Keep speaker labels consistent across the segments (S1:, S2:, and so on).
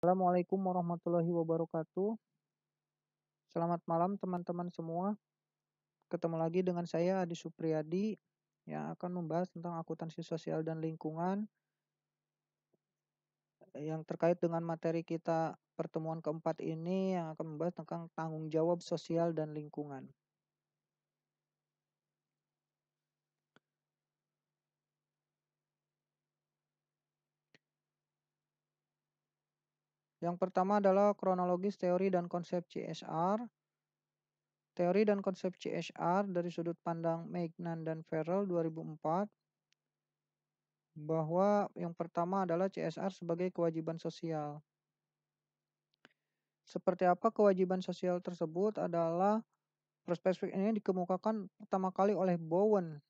S1: Assalamualaikum warahmatullahi wabarakatuh. Selamat malam teman-teman semua. Ketemu lagi dengan saya Adi Supriyadi yang akan membahas tentang akuntansi sosial dan lingkungan yang terkait dengan materi kita pertemuan keempat ini yang akan membahas tentang tanggung jawab sosial dan lingkungan. Yang pertama adalah kronologis teori dan konsep CSR. Teori dan konsep CSR dari sudut pandang Maignan dan Farrell 2004. Bahwa yang pertama adalah CSR sebagai kewajiban sosial. Seperti apa kewajiban sosial tersebut adalah perspektif ini dikemukakan pertama kali oleh Bowen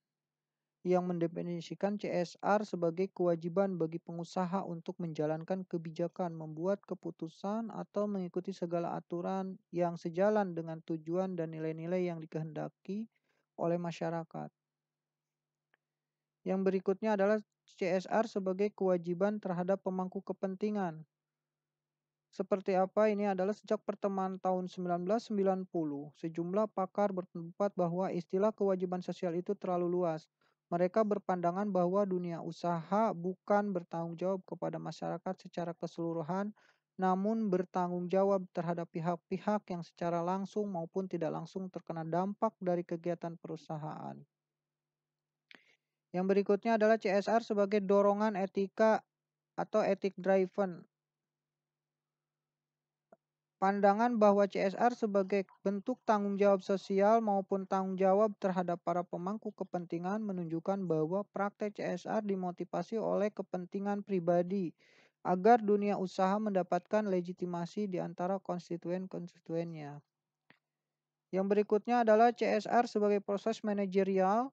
S1: yang mendefinisikan CSR sebagai kewajiban bagi pengusaha untuk menjalankan kebijakan, membuat keputusan, atau mengikuti segala aturan yang sejalan dengan tujuan dan nilai-nilai yang dikehendaki oleh masyarakat. Yang berikutnya adalah CSR sebagai kewajiban terhadap pemangku kepentingan. Seperti apa ini adalah sejak pertengahan tahun 1990, sejumlah pakar berpendapat bahwa istilah kewajiban sosial itu terlalu luas. Mereka berpandangan bahwa dunia usaha bukan bertanggung jawab kepada masyarakat secara keseluruhan, namun bertanggung jawab terhadap pihak-pihak yang secara langsung maupun tidak langsung terkena dampak dari kegiatan perusahaan. Yang berikutnya adalah CSR sebagai dorongan etika atau ethic driven. Pandangan bahwa CSR sebagai bentuk tanggung jawab sosial maupun tanggung jawab terhadap para pemangku kepentingan menunjukkan bahwa praktek CSR dimotivasi oleh kepentingan pribadi agar dunia usaha mendapatkan legitimasi di antara konstituen-konstituennya. Yang berikutnya adalah CSR sebagai proses manajerial.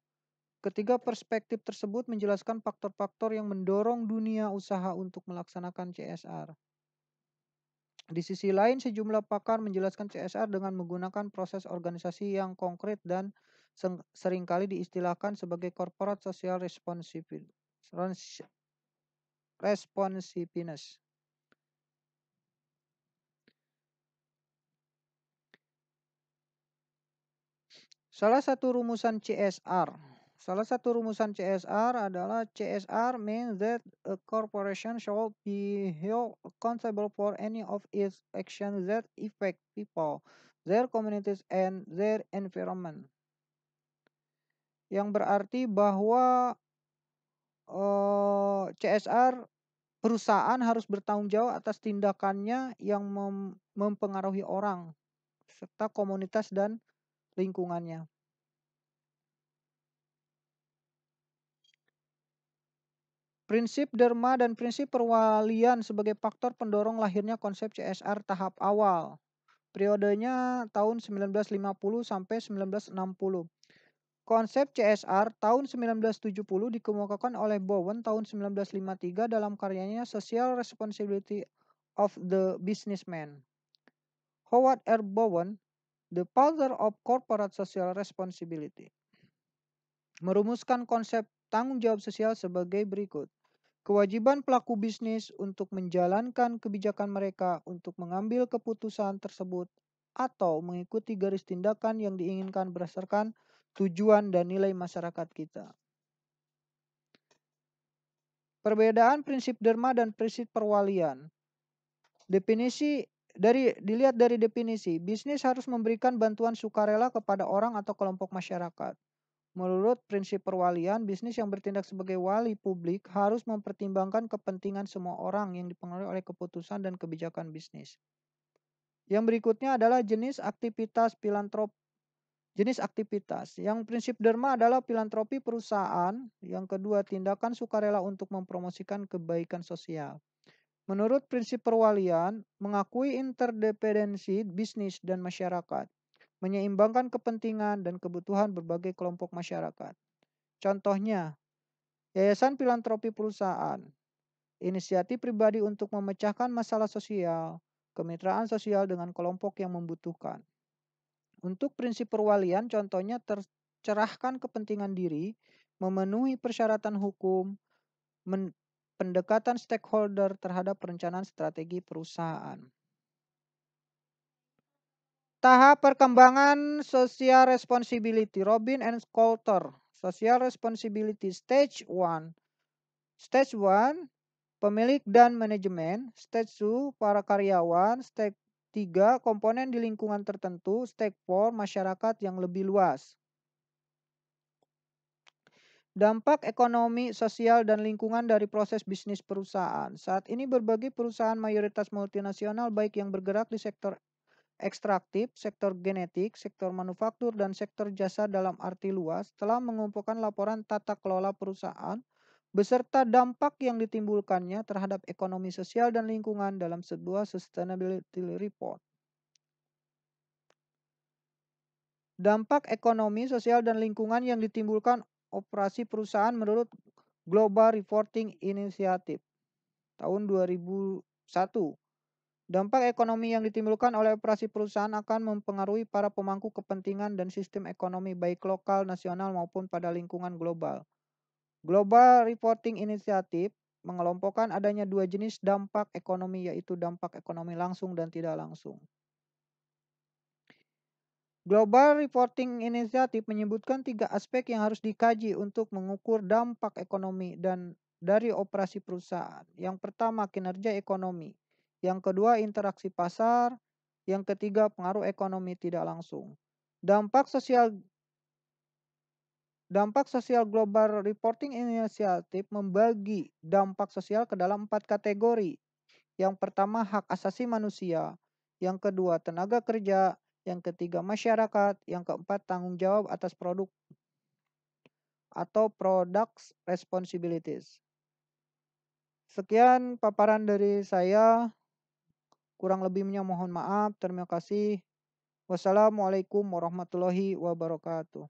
S1: Ketiga perspektif tersebut menjelaskan faktor-faktor yang mendorong dunia usaha untuk melaksanakan CSR. Di sisi lain, sejumlah pakar menjelaskan CSR dengan menggunakan proses organisasi yang konkret dan seringkali diistilahkan sebagai corporate social responsiveness. Salah satu rumusan CSR adalah CSR means that a corporation shall be held accountable for any of its actions that affect people, their communities, and their environment. Yang berarti bahwa CSR perusahaan harus bertanggung jawab atas tindakannya yang mempengaruhi orang serta komunitas dan lingkungannya. Prinsip derma dan prinsip perwalian sebagai faktor pendorong lahirnya konsep CSR tahap awal. Periodenya tahun 1950 sampai 1960. Konsep CSR tahun 1970 dikemukakan oleh Bowen tahun 1953 dalam karyanya Social Responsibility of the Businessman. Howard R. Bowen, the father of corporate social responsibility, merumuskan konsep tanggung jawab sosial sebagai berikut. Kewajiban pelaku bisnis untuk menjalankan kebijakan mereka untuk mengambil keputusan tersebut atau mengikuti garis tindakan yang diinginkan berdasarkan tujuan dan nilai masyarakat kita. Perbedaan prinsip derma dan prinsip perwalian. Dilihat dari definisi, bisnis harus memberikan bantuan sukarela kepada orang atau kelompok masyarakat. Menurut prinsip perwalian, bisnis yang bertindak sebagai wali publik harus mempertimbangkan kepentingan semua orang yang dipengaruhi oleh keputusan dan kebijakan bisnis. Yang berikutnya adalah jenis aktivitas filantrop. Jenis aktivitas. Yang prinsip derma adalah filantropi perusahaan. Yang kedua, tindakan sukarela untuk mempromosikan kebaikan sosial. Menurut prinsip perwalian, mengakui interdependensi bisnis dan masyarakat, menyeimbangkan kepentingan dan kebutuhan berbagai kelompok masyarakat. Contohnya, yayasan filantropi perusahaan, inisiatif pribadi untuk memecahkan masalah sosial, kemitraan sosial dengan kelompok yang membutuhkan. Untuk prinsip perwalian, contohnya tercerahkan kepentingan diri, memenuhi persyaratan hukum, pendekatan stakeholder terhadap perencanaan strategi perusahaan. Tahap perkembangan social responsibility, Robin and Coulter. Social responsibility stage 1. Stage 1, pemilik dan manajemen. Stage 2, para karyawan. Stage 3, komponen di lingkungan tertentu. Stage 4, masyarakat yang lebih luas. Dampak ekonomi, sosial, dan lingkungan dari proses bisnis perusahaan. Saat ini berbagai perusahaan mayoritas multinasional baik yang bergerak di sektor ekstraktif, sektor genetik, sektor manufaktur, dan sektor jasa dalam arti luas telah mengumpulkan laporan tata kelola perusahaan beserta dampak yang ditimbulkannya terhadap ekonomi sosial dan lingkungan dalam sebuah sustainability report. Dampak ekonomi, sosial, dan lingkungan yang ditimbulkan operasi perusahaan menurut Global Reporting Initiative tahun 2001. Dampak ekonomi yang ditimbulkan oleh operasi perusahaan akan mempengaruhi para pemangku kepentingan dan sistem ekonomi baik lokal, nasional maupun pada lingkungan global. Global Reporting Initiative mengelompokkan adanya dua jenis dampak ekonomi, yaitu dampak ekonomi langsung dan tidak langsung. Global Reporting Initiative menyebutkan 3 aspek yang harus dikaji untuk mengukur dampak ekonomi dan dari operasi perusahaan. Yang pertama, kinerja ekonomi. Yang kedua, interaksi pasar. Yang ketiga, pengaruh ekonomi tidak langsung. Dampak sosial Global Reporting Initiative membagi dampak sosial ke dalam 4 kategori. Yang pertama, hak asasi manusia. Yang kedua, tenaga kerja. Yang ketiga, masyarakat. Yang keempat, tanggung jawab atas produk atau products responsibilities. Sekian paparan dari saya. Kurang lebihnya mohon maaf. Terima kasih. Wassalamualaikum warahmatullahi wabarakatuh.